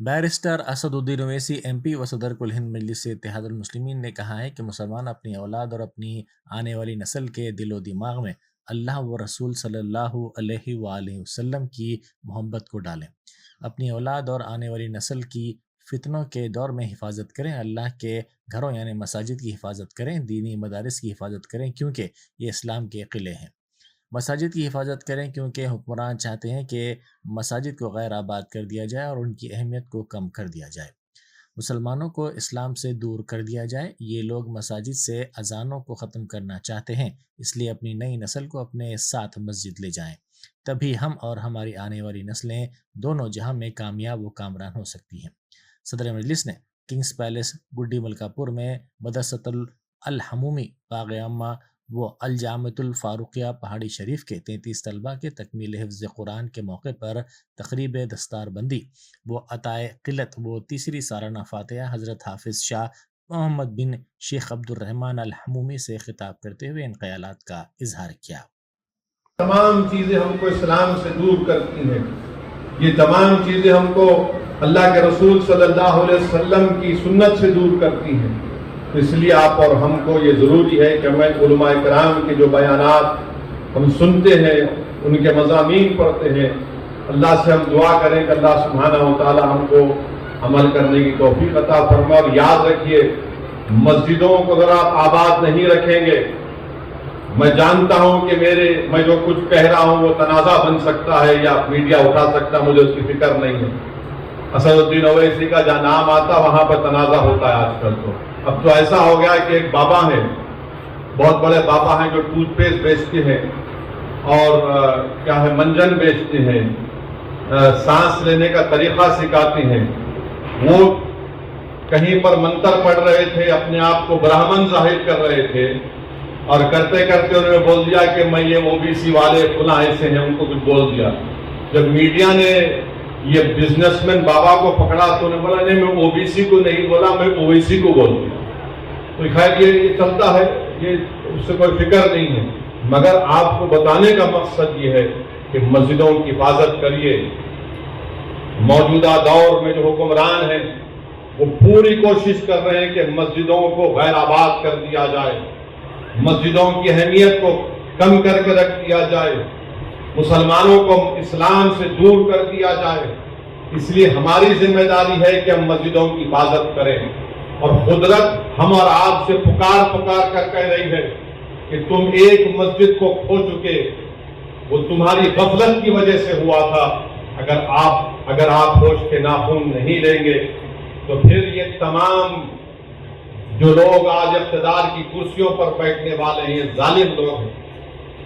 Barrister Asad الدین Owaisi M P و صدر کل ہند مجلس اتحاد المسلمین نے کہا ہے کہ مسلمان اپنی اولاد اور اپنی آنے والی نسل کے دل و دماغ میں اللہ و رسول صلی اللہ علیہ وآلہ وسلم کی محبت کو ڈالیں، اپنی اولاد اور آنے والی نسل کی فتنوں کے دور میں حفاظت کریں، اللہ کے گھروں یعنی مساجد کی حفاظت کریں، دینی مدارس کی حفاظت کریں کیونکہ یہ اسلام کے قلعے ہیں، مساجد کی حفاظت کریں کیونکہ حکمران چاہتے ہیں کہ مساجد کو غیر آباد کر دیا جائے اور ان کی اہمیت کو کم کر دیا جائے، مسلمانوں کو اسلام سے دور کر دیا جائے، یہ لوگ مساجد سے اذانوں کو ختم کرنا چاہتے ہیں، اس لیے اپنی نئی نسل کو اپنے ساتھ مسجد لے جائیں، تبھی ہم اور ہماری آنے والی نسلیں دونوں جہاں میں کامیاب و کامران ہو سکتی ہیں۔ صدر مجلس نے کنگز پیلس گڈی ملکا پور میں مدرسۃ الحمومی باغ عامہ وہ الجامعۃ الفاروقیہ پہاڑی شریف کے 33 طلبہ کے تکمیل حفظ قرآن کے موقع پر تقریب دستار بندی وہ عطائے قلت وہ تیسری سالانہ فاتحہ حضرت حافظ شاہ محمد بن شیخ عبد الرحمن الحمومی سے خطاب کرتے ہوئے ان خیالات کا اظہار کیا۔ تمام چیزیں ہم کو اسلام سے دور کرتی ہیں، یہ تمام چیزیں ہم کو اللہ کے رسول صلی اللہ علیہ وسلم کی سنت سے دور کرتی ہیں، اس لیے آپ اور ہم کو یہ ضروری ہے کہ ہمیں علماء کرام کے جو بیانات ہم سنتے ہیں، ان کے مضامین پڑھتے ہیں، اللہ سے ہم دعا کریں کہ اللہ سبحانہ و تعالی ہم کو عمل کرنے کی توفیق عطا فرمائے۔ اور یاد رکھیے، مسجدوں کو اگر آپ آباد نہیں رکھیں گے، میں جانتا ہوں کہ میں جو کچھ کہہ رہا ہوں وہ تنازع بن سکتا ہے یا میڈیا اٹھا سکتا، مجھے اس کی فکر نہیں ہے۔ اسد الدین اویسی کا جہاں نام آتا وہاں پر تنازع ہوتا ہے آج کل، تو اب تو ایسا ہو گیا کہ ایک بابا ہیں، بہت بڑے بابا ہیں جو ٹوتھ پیسٹ بیچتے ہیں اور کیا ہے منجن بیچتے ہیں، سانس لینے کا طریقہ سکھاتے ہیں، وہ کہیں پر منتر پڑھ رہے تھے، اپنے آپ کو برہمن ظاہر کر رہے تھے، اور کرتے کرتے انہوں نے بول دیا کہ میں یہ او بی سی والے فلاں ایسے ہیں، ان کو کچھ بول دیا۔ جب میڈیا نے یہ بزنس مین بابا کو پکڑا تو انہوں نے بولا نہیں، میں او بی سی کو نہیں بولا، میں اویسی کو بول دیا۔ تو خیر یہ چلتا ہے، یہ اس سے کوئی فکر نہیں ہے، مگر آپ کو بتانے کا مقصد یہ ہے کہ مسجدوں کی حفاظت کریے۔ موجودہ دور میں جو حکمران ہیں وہ پوری کوشش کر رہے ہیں کہ مسجدوں کو غیر آباد کر دیا جائے، مسجدوں کی اہمیت کو کم کر کے رکھ دیا جائے، مسلمانوں کو اسلام سے دور کر دیا جائے۔ اس لیے ہماری ذمہ داری ہے کہ ہم مسجدوں کی حفاظت کریں، اور قدرت ہم اور آپ سے پکار کر کہہ رہی ہے کہ تم ایک مسجد کو کھو چکے، وہ تمہاری غفلت کی وجہ سے ہوا تھا، اگر آپ ہوش کے ناخن نہیں لیں گے تو پھر یہ تمام جو لوگ آج اقتدار کی کرسیوں پر بیٹھنے والے ہیں، ظالم لوگ ہیں،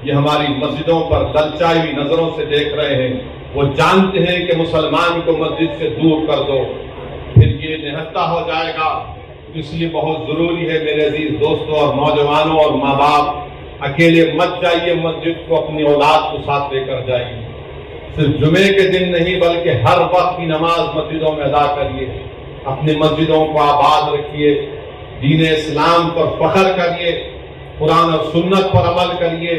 یہ ہماری مسجدوں پر للچائی ہوئی نظروں سے دیکھ رہے ہیں، وہ جانتے ہیں کہ مسلمان کو مسجد سے دور کر دو پھر یہ نہتا ہو جائے گا۔ اس لیے بہت ضروری ہے میرے عزیز دوستوں اور نوجوانوں اور ماں باپ، اکیلے مت جائیے مسجد کو، اپنی اولاد کو ساتھ لے کر جائیے، صرف جمعے کے دن نہیں بلکہ ہر وقت کی نماز مسجدوں میں ادا کریے، اپنی مسجدوں کو آباد رکھیے، دین اسلام پر فخر کریے، قرآن اور سنت پر عمل کریے،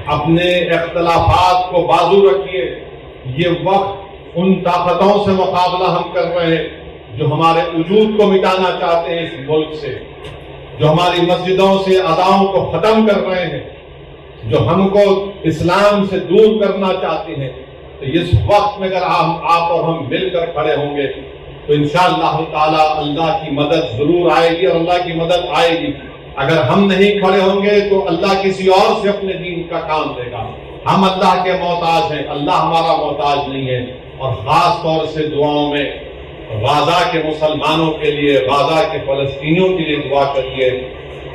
اپنے اختلافات کو بازو رکھیے۔ یہ وقت ان طاقتوں سے مقابلہ ہم کر رہے ہیں جو ہمارے وجود کو مٹانا چاہتے ہیں اس ملک سے، جو ہماری مسجدوں سے اذاؤں کو ختم کر رہے ہیں، جو ہم کو اسلام سے دور کرنا چاہتے ہیں۔ تو اس وقت میں اگر آپ اور ہم مل کر کھڑے ہوں گے تو انشاءاللہ تعالی اللہ کی مدد ضرور آئے گی، اور اللہ کی مدد آئے گی۔ اگر ہم نہیں کھڑے ہوں گے تو اللہ کسی اور سے اپنے دین کا کام دے گا۔ ہم اللہ کے محتاج ہیں، اللہ ہمارا محتاج نہیں ہے۔ اور خاص طور سے دعاؤں میں غزہ کے مسلمانوں کے لیے، غزہ کے فلسطینیوں کے لیے دعا کریے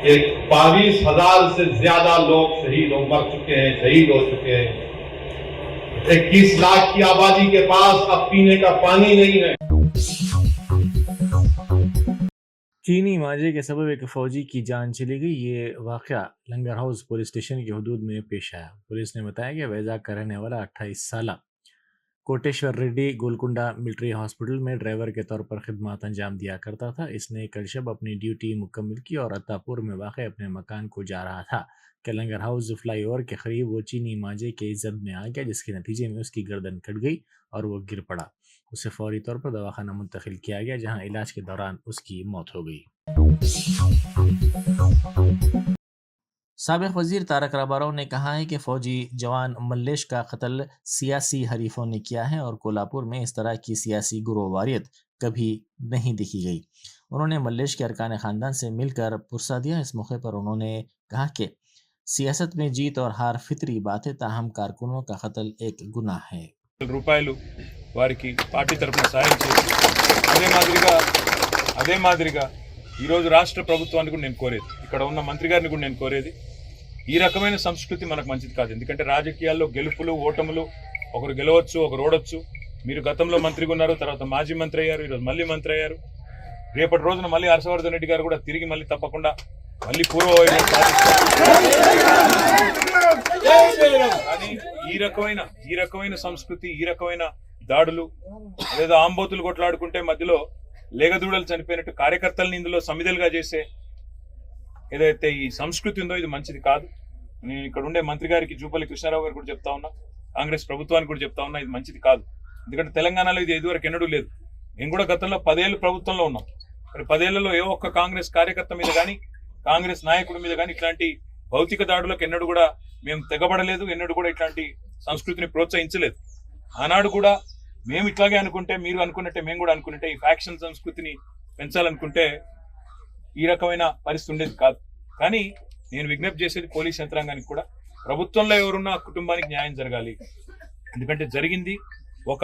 کہ 22,000 سے زیادہ لوگ مر چکے ہیں، شہید ہو چکے ہیں۔ 21 لاکھ کی آبادی کے پاس اب پینے کا پانی نہیں ہے۔ چینی مانجے کے سبب ایک فوجی کی جان چلی گئی۔ یہ واقعہ لنگر ہاؤس پولیس اسٹیشن کی حدود میں پیش آیا۔ پولیس نے بتایا کہ ویزاگ کا رہنے والا 28 سالہ کوٹیشور ریڈی گولکنڈا ملٹری ہاسپٹل میں ڈرائیور کے طور پر خدمات انجام دیا کرتا تھا۔ اس نے کل شب اپنی ڈیوٹی مکمل کی اور عطاپور میں واقع اپنے مکان کو جا رہا تھا کہ لنگر ہاؤس فلائی اوور کے قریب وہ چینی مانجے کے زد میں آ گیا، جس کے نتیجے میں اس کی گردن کٹ گئی اور وہ گر پڑا۔ اسے فوری طور پر دواخانہ منتقل کیا گیا جہاں علاج کے دوران اس کی موت ہو گئی۔ سابق وزیر تارک راماراؤ نے کہا ہے کہ فوجی جوان ملیش کا قتل سیاسی حریفوں نے کیا ہے اور کولہاپور میں اس طرح کی سیاسی گروہ واریت کبھی نہیں دیکھی گئی۔ انہوں نے ملیش کے ارکان خاندان سے مل کر پرسہ دیا۔ اس موقع پر انہوں نے کہا کہ سیاست میں جیت اور ہار فطری بات ہے، تاہم کارکنوں کا قتل ایک گناہ ہے۔ రూపాయలు వారికి పార్టీ తరఫున సాయం చేసి అదే మాదిరిగా ఈరోజు రాష్ట్ర ప్రభుత్వాన్ని కూడా నేను కోరేది, ఇక్కడ ఉన్న మంత్రి గారిని కూడా నేను కోరేది, ఈ రకమైన సంస్కృతి మనకు మంచిది కాదు. ఎందుకంటే రాజకీయాల్లో గెలుపులు ఓటములు, ఒకరు గెలవచ్చు ఒకరు ఓడొచ్చు. మీరు గతంలో మంత్రిగా ఉన్నారు, తర్వాత మాజీ మంత్రి అయ్యారు, ఈరోజు మళ్ళీ మంత్రి అయ్యారు. రేపటి రోజున మళ్ళీ హర్షవర్ధన్ రెడ్డి గారు కూడా తిరిగి మళ్ళీ తప్పకుండా మళ్ళీ పూర్వ వైభవం కానీ ఈ రకమైన సంస్కృతి, ఈ రకమైన దాడులు, అదేదో ఆంబోతులు కొట్లాడుకుంటే మధ్యలో లేగదూడలు చనిపోయినట్టు కార్యకర్తలను ఇందులో సమిధలుగా చేసే ఏదైతే ఈ సంస్కృతి ఉందో ఇది మంచిది కాదు. నేను ఇక్కడ ఉండే మంత్రి గారికి జూపల్లి కృష్ణారావు గారు కూడా చెప్తా ఉన్నా, కాంగ్రెస్ ప్రభుత్వానికి కూడా చెప్తా ఉన్నా, ఇది మంచిది కాదు. ఎందుకంటే తెలంగాణలో ఇది ఇదివరకు ఎన్నడూ లేదు. మేము కూడా గతంలో 10 ఏళ్ళు ప్రభుత్వంలో ఉన్నాం. మరి 10 ఏళ్లలో ఏ ఒక్క కాంగ్రెస్ కార్యకర్త మీద కానీ కాంగ్రెస్ నాయకుడి మీద కానీ ఇట్లాంటి భౌతిక దాడులకు ఎన్నడూ కూడా మేము తెగబడలేదు, ఎన్నడూ కూడా ఇట్లాంటి సంస్కృతిని ప్రోత్సహించలేదు. ఆనాడు కూడా మేము ఇట్లాగే అనుకుంటే, మీరు అనుకున్నట్టే మేము కూడా అనుకున్నట్టే ఈ ఫ్యాక్షన్ సంస్కృతిని పెంచాలనుకుంటే ఈ రకమైన పరిస్థితి ఉండేది కాదు. కానీ నేను విజ్ఞప్తి చేసేది పోలీస్ యంత్రాంగానికి కూడా, ప్రభుత్వంలో ఎవరున్నా కుటుంబానికి న్యాయం జరగాలి. ఎందుకంటే జరిగింది ఒక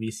VC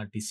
RTC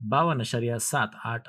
52.78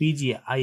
PGI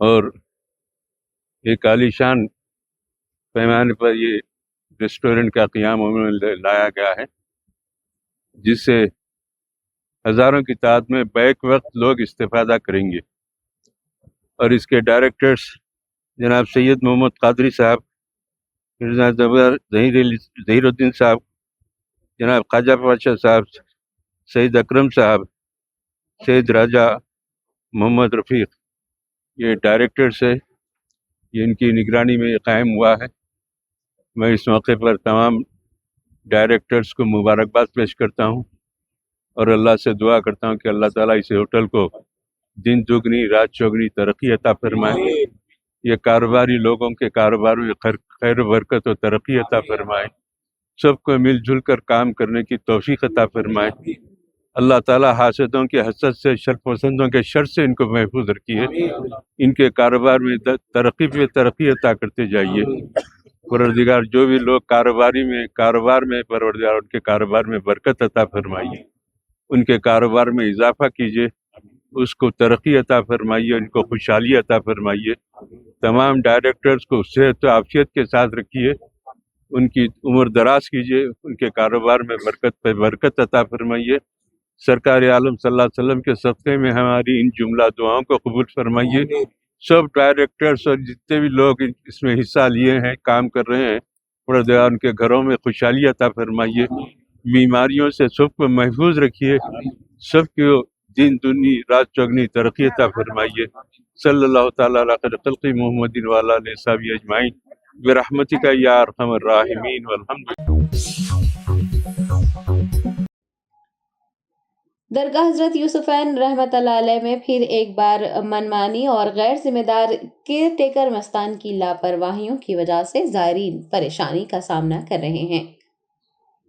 اور ایک عالیشان پیمانے پر یہ ریسٹورنٹ کا قیام لایا گیا ہے، جس سے ہزاروں کی تعداد میں بیک وقت لوگ استفادہ کریں گے۔ اور اس کے ڈائریکٹرز جناب سید محمد قادری صاحب، مرزا ظہیر الدین صاحب، جناب خواجہ پاشا صاحب، سید اکرم صاحب، سید راجہ محمد رفیق، یہ ڈائریکٹرز ہے، یہ ان کی نگرانی میں قائم ہوا ہے۔ میں اس موقع پر تمام ڈائریکٹرز کو مبارکباد پیش کرتا ہوں اور اللہ سے دعا کرتا ہوں کہ اللہ تعالیٰ اس ہوٹل کو دن دگنی رات چوگنی ترقی عطا فرمائے، یہ کاروباری لوگوں کے کاروباروں میں خیر و برکت و ترقی عطا فرمائے، سب کو مل جل کر کام کرنے کی توفیق عطا فرمائے۔ اللہ تعالیٰ حاسدوں کے حسد سے، شر پسندوں کے شر سے ان کو محفوظ رکھیے، ان کے کاروبار میں ترقی پہ ترقی عطا کرتے جائیے۔ پروردگار جو بھی لوگ کاروبار میں پروردگار ان کے کاروبار میں برکت عطا فرمائیے، ان کے کاروبار میں اضافہ کیجیے، اس کو ترقی عطا فرمائیے، ان کو خوشحالی عطا فرمائیے۔ تمام ڈائریکٹرز کو صحت و عافیت کے ساتھ رکھیے، ان کی عمر دراز کیجیے، ان کے کاروبار میں برکت پہ برکت عطا فرمائیے۔ سرکار عالم صلی اللہ علیہ وسلم کے صدقے میں ہماری ان جملہ دعاؤں کو قبول فرمائیے۔ سب ڈائریکٹرز اور جتنے بھی لوگ اس میں حصہ لیے ہیں، کام کر رہے ہیں، پروردگار ان کے گھروں میں خوشحالی عطا فرمائیے، بیماریوں سے سب کو محفوظ رکھیے، سب کو دن دنی رات چوگنی ترقی عطا فرمائیے۔ صلی اللہ تعالیٰ علی خیر خلق محمد و علی آلہ وصحبہ اجمعین برحمتک یا ارحم الراحمین والحمد درگاہ حضرت یوسفین رحمت اللہ علیہ میں پھر ایک بار منمانی اور غیر ذمہ دار کیئر ٹیکر مستان کی لاپرواہیوں کی وجہ سے زائرین پریشانی کا سامنا کر رہے ہیں۔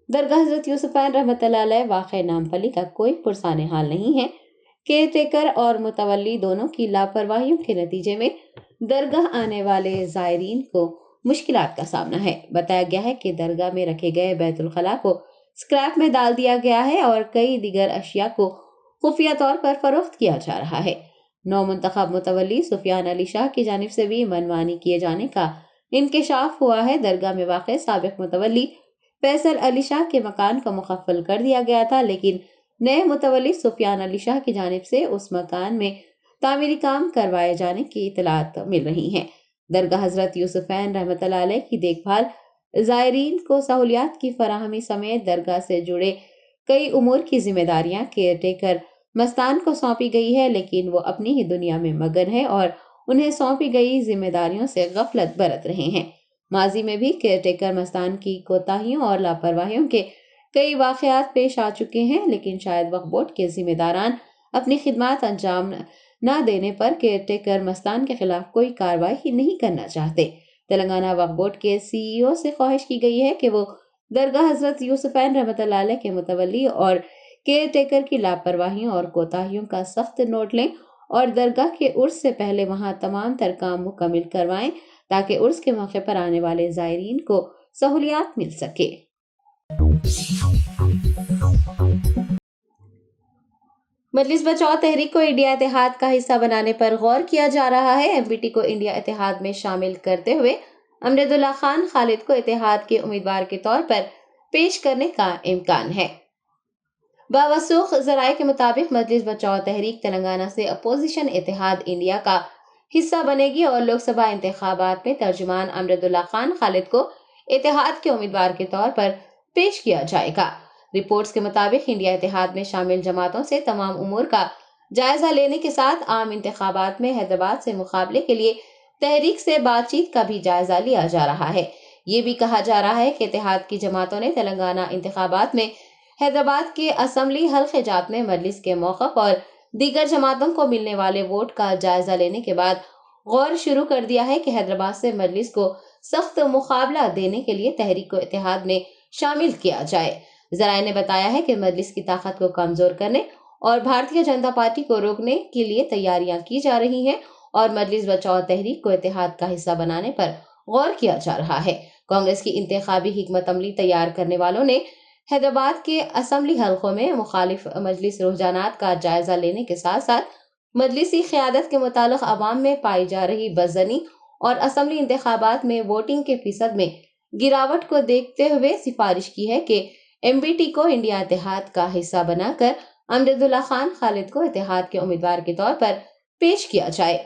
درگاہ حضرت یوسفین رحمت اللہ علیہ واقع نامپلی کا کوئی پرسان حال نہیں ہے۔ کیئر ٹیکر اور متولی دونوں کی لاپرواہیوں کے نتیجے میں درگاہ آنے والے زائرین کو مشکلات کا سامنا ہے۔ بتایا گیا ہے کہ درگاہ میں رکھے گئے بیت الخلاء کو اسکریپ میں ڈال دیا گیا ہے اور کئی دیگر اشیاء کو خفیہ طور پر فروخت کیا جا رہا ہے۔ نو منتخب متولی سفیان علی شاہ کی جانب سے بھی منمانی کیے جانے کا انکشاف ہوا ہے۔ درگاہ میں واقع سابق متولی فیصل علی شاہ کے مکان کو مقفل کر دیا گیا تھا، لیکن نئے متولی سفیان علی شاہ کی جانب سے اس مکان میں تعمیری کام کروائے جانے کی اطلاعات مل رہی ہیں۔ درگاہ حضرت یوسفین رحمت اللہ علیہ کی دیکھ بھال، زائرین کو سہولیات کی فراہمی سمیت درگاہ سے جڑے کئی امور کی ذمہ داریاں کیئر ٹیکر مستان کو سونپی گئی ہے، لیکن وہ اپنی ہی دنیا میں مگن ہے اور انہیں سونپی گئی ذمہ داریوں سے غفلت برت رہے ہیں۔ ماضی میں بھی کیئر ٹیکر مستان کی کوتاہیوں اور لاپرواہیوں کے کئی واقعات پیش آ چکے ہیں، لیکن شاید وقف بورڈ کے ذمہ داران اپنی خدمات انجام نہ دینے پر کیئر ٹیکر مستان کے خلاف کوئی کارروائی ہی نہیں کرنا چاہتے۔ تلنگانہ وقف بورڈ کے سی ای او سے خواہش کی گئی ہے کہ وہ درگاہ حضرت یوسفین رحمت اللہ علیہ کے متولی اور کیئر ٹیکر کی لاپرواہیوں اور کوتاہیوں کا سخت نوٹ لیں اور درگاہ کے عرس سے پہلے وہاں تمام تر کام مکمل کروائیں تاکہ عرس کے موقع پر آنے والے زائرین کو سہولیات مل سکے۔ مجلس بچاؤ تحریک کو انڈیا اتحاد کا حصہ بنانے پر غور کیا جا رہا ہے۔ ایم پی ٹی کو انڈیا اتحاد میں شامل کرتے ہوئے امجد اللہ خان خالد کو اتحاد کے امیدوار کے طور پر پیش کرنے کا امکان ہے۔ باوثوق ذرائع کے مطابق مجلس بچاؤ تحریک تلنگانہ سے اپوزیشن اتحاد انڈیا کا حصہ بنے گی اور لوک سبھا انتخابات میں ترجمان امجد اللہ خان خالد کو اتحاد کے امیدوار کے طور پر پیش کیا جائے گا۔ رپورٹس کے مطابق انڈیا اتحاد میں شامل جماعتوں سے تمام امور کا جائزہ لینے کے ساتھ عام انتخابات میں حیدرآباد سے مقابلے کے لیے تحریک سے بات چیت کا بھی جائزہ لیا جا رہا ہے۔ یہ بھی کہا جا رہا ہے کہ اتحاد کی جماعتوں نے تلنگانہ انتخابات میں حیدرآباد کے اسمبلی حلقہ جات میں مجلس کے موقف اور دیگر جماعتوں کو ملنے والے ووٹ کا جائزہ لینے کے بعد غور شروع کر دیا ہے کہ حیدرآباد سے مجلس کو سخت مقابلہ دینے کے لیے تحریک کو اتحاد میں شامل کیا جائے۔ ذرائع نے بتایا ہے کہ مجلس کی طاقت کو کمزور کرنے اور بھارتیہ جنتا پارٹی کو روکنے کے لیے تیاریاں کی جا رہی ہیں اور مجلس بچاؤ تحریک کو اتحاد کا حصہ بنانے پر غور کیا جا رہا ہے۔ کانگریس کی انتخابی حکمت عملی تیار کرنے والوں نے حیدرآباد کے اسمبلی حلقوں میں مخالف مجلس رجحانات کا جائزہ لینے کے ساتھ ساتھ مجلسی قیادت کے متعلق عوام میں پائی جا رہی بدظنی اور اسمبلی انتخابات میں ووٹنگ کے فیصد میں گراوٹ کو دیکھتے ہوئے سفارش کی ہے کہ MBT کو انڈیا اتحاد کا حصہ بنا کر امجد اللہ خان خالد کو اتحاد کے امیدوار کے طور پر پیش کیا جائے۔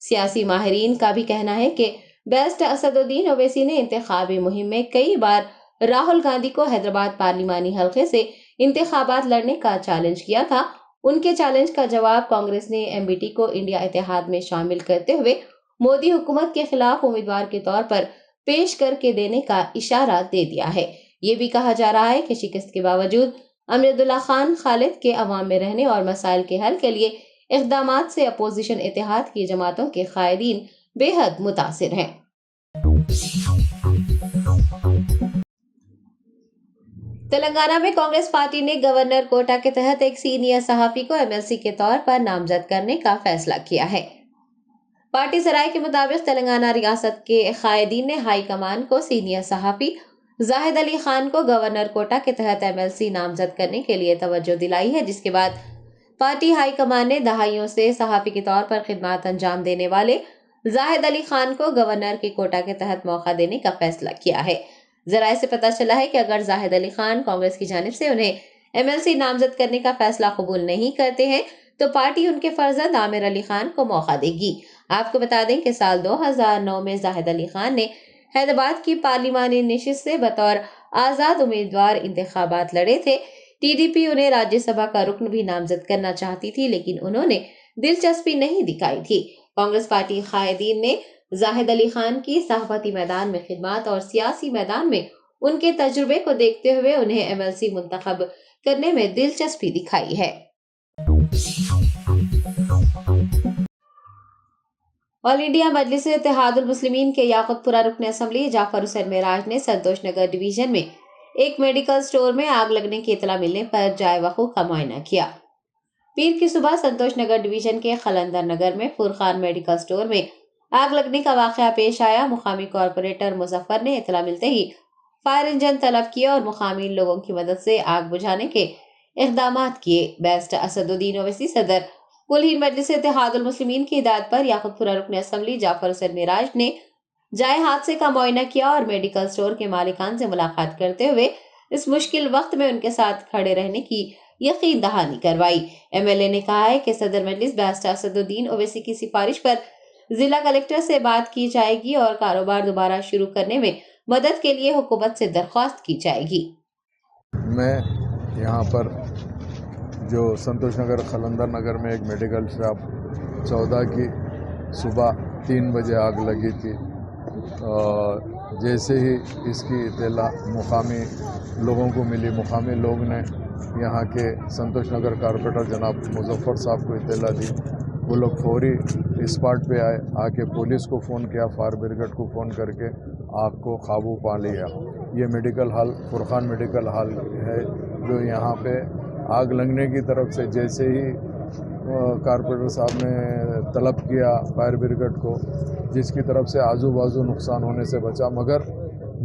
سیاسی ماہرین کا بھی کہنا ہے کہ بیسٹ اسد الدین اویسی نے انتخابی مہم میں کئی بار راہل گاندھی کو حیدرآباد پارلیمانی حلقے سے انتخابات لڑنے کا چیلنج کیا تھا۔ ان کے چیلنج کا جواب کانگریس نے MBT کو انڈیا اتحاد میں شامل کرتے ہوئے مودی حکومت کے خلاف امیدوار کے طور پر پیش کر کے دینے کا اشارہ دے دیا ہے۔ یہ بھی کہا جا رہا ہے کہ شکست کے باوجود امجد اللہ خان خالد کے عوام میں رہنے اور مسائل کے حل کے لیے اقدامات سے اپوزیشن اتحاد کی جماعتوں کے قائدین بے حد متاثر ہیں۔ تلنگانہ میں کانگریس پارٹی نے گورنر کوٹا کے تحت ایک سینئر صحافی کو MLC کے طور پر نامزد کرنے کا فیصلہ کیا ہے۔ پارٹی سرائے کے مطابق تلنگانہ ریاست کے قائدین نے ہائی کمان کو سینئر صحافی زاہد علی خان کو گورنر کوٹا کے تحت MLC نامزد کرنے کے لیے توجہ دلائی ہے، جس کے بعد پارٹی ہائی کمان نے دہائیوں سے صحافی کے طور پر خدمات انجام دینے والے زاہد علی خان کو گورنر کے کوٹا کے تحت موقع دینے کا فیصلہ کیا ہے۔ ذرائع سے پتہ چلا ہے کہ اگر زاہد علی خان کانگریس کی جانب سے انہیں MLC نامزد کرنے کا فیصلہ قبول نہیں کرتے ہیں تو پارٹی ان کے فرزند عامر علی خان کو موقع دے گی۔ آپ کو بتا دیں کہ سال 2009 میں زاہد علی خان نے حیدرآباد کی پارلیمانی نشست سے بطور آزاد امیدوار انتخابات لڑے تھے۔ TDP انہیں راجیہ سبھا کا رکن بھی نامزد کرنا چاہتی تھی، لیکن انہوں نے دلچسپی نہیں دکھائی تھی۔ کانگریس پارٹی قائدین نے زاہد علی خان کی صحافتی میدان میں خدمات اور سیاسی میدان میں ان کے تجربے کو دیکھتے ہوئے انہیں MLC منتخب کرنے میں دلچسپی دکھائی ہے۔ آل انڈیا مجلس اتحاد المسلمین کے یاقوت پورہ رکن اسمبلی جعفر حسین معراج نے سنتوش نگر ڈویژن میں ایک میڈیکل سٹور میں آگ لگنے کی اطلاع ملنے پر جائے وقوع کا معائنہ کیا۔ پیر کی صبح سنتوش نگر ڈویژن کے خلندر نگر میں فرقان میڈیکل سٹور میں آگ لگنے کا واقعہ پیش آیا۔ مقامی کارپوریٹر مظفر نے اطلاع ملتے ہی فائر انجن طلب کیا اور مقامی لوگوں کی مدد سے آگ بجھانے کے اقدامات کیے۔ بیسٹ اسد الدین اویسی صدر کل ہند مجلس اتحاد المسلمین کی ہدایت پر یاقوت پورہ رکن اسمبلی جعفر حسین معراج نے جائے حادثے کا معائنہ کیا اور میڈیکل سٹور کے مالکان سے ملاقات کرتے ہوئے اس مشکل وقت میں ان کے ساتھ کھڑے رہنے کی یقین دہانی کروائی۔ MLA نے کہا ہے کہ صدر مجلس بیسٹ اسد الدین اویسی کی سفارش پر ضلع کلکٹر سے بات کی جائے گی اور کاروبار دوبارہ شروع کرنے میں مدد کے لیے حکومت سے درخواست کی جائے گی۔ میں یہاں پر جو سنتوش نگر خلندر نگر میں ایک میڈیکل شاپ 14 کی صبح 3 بجے آگ لگی تھی۔ جیسے ہی اس کی اطلاع مقامی لوگوں کو ملی، مقامی لوگ نے یہاں کے سنتوش نگر کارپوریٹر جناب مظفر صاحب کو اطلاع دی۔ وہ لوگ فوری اسپاٹ پہ آئے، آ کے پولیس کو فون کیا، فائر بریگیڈ کو فون کر کے آگ کو قابو پا لیا۔ یہ میڈیکل ہال فرقان میڈیکل ہال ہے، جو یہاں پہ آگ لگنے کی طرف سے جیسے ہی کارپوریٹر صاحب نے طلب کیا فائر بریگیڈ کو، جس کی طرف سے آزو بازو نقصان ہونے سے بچا، مگر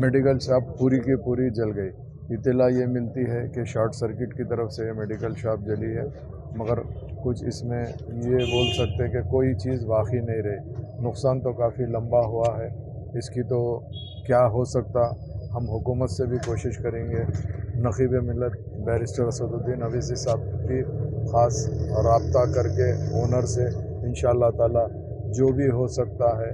میڈیکل شاپ پوری کی پوری جل گئی۔ اطلاع یہ ملتی ہے کہ شارٹ سرکٹ کی طرف سے میڈیکل شاپ جلی ہے، مگر کچھ اس میں یہ بول سکتے کہ کوئی چیز باقی نہیں رہی۔ نقصان تو کافی لمبا ہوا ہے، اس کی تو کیا ہو سکتا، ہم حکومت سے بھی کوشش کریں گے، نقیب ملت بیرسٹر اسد الدین اویسی صاحب کی خاص رابطہ کر کے اونر سے انشاءاللہ تعالی جو بھی ہو سکتا ہے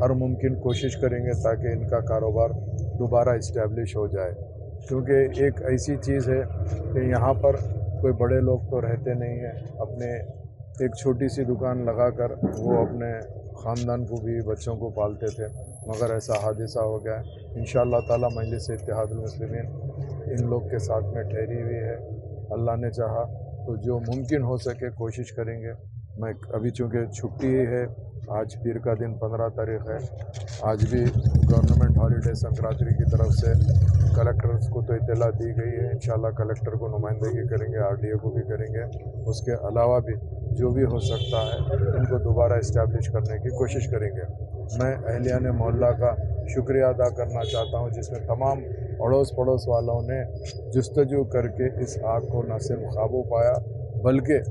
ہر ممکن کوشش کریں گے تاکہ ان کا کاروبار دوبارہ اسٹیبلش ہو جائے، کیونکہ ایک ایسی چیز ہے کہ یہاں پر کوئی بڑے لوگ تو رہتے نہیں ہیں، اپنے ایک چھوٹی سی دکان لگا کر وہ اپنے خاندان کو بھی بچوں کو پالتے تھے، مگر ایسا حادثہ ہو گیا ہے۔ انشاءاللہ تعالی مجلس اتحاد المسلمین ان لوگ کے ساتھ میں ٹھہری ہوئی ہے، اللہ نے چاہا تو جو ممکن ہو سکے کوشش کریں گے۔ میں ابھی چونکہ چھٹی ہے، آج پیر کا دن 15 تاریخ ہے، آج بھی گورنمنٹ ہالیڈے سنکراتری کی طرف سے کلکٹرز کو تو اطلاع دی گئی ہے، انشاءاللہ کلکٹر کو نمائندگی کریں گے، RDO کو بھی کریں گے، اس کے علاوہ بھی جو بھی ہو سکتا ہے ان کو دوبارہ اسٹیبلش کرنے کی کوشش کریں گے۔ میں اہلیان محلہ کا شکریہ ادا کرنا چاہتا ہوں، جس میں تمام اڑوس پڑوس والوں نے جستجو کر کے اس آگ کو نہ صرف قابو پایا بلکہ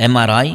MRI,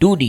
2D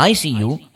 ICU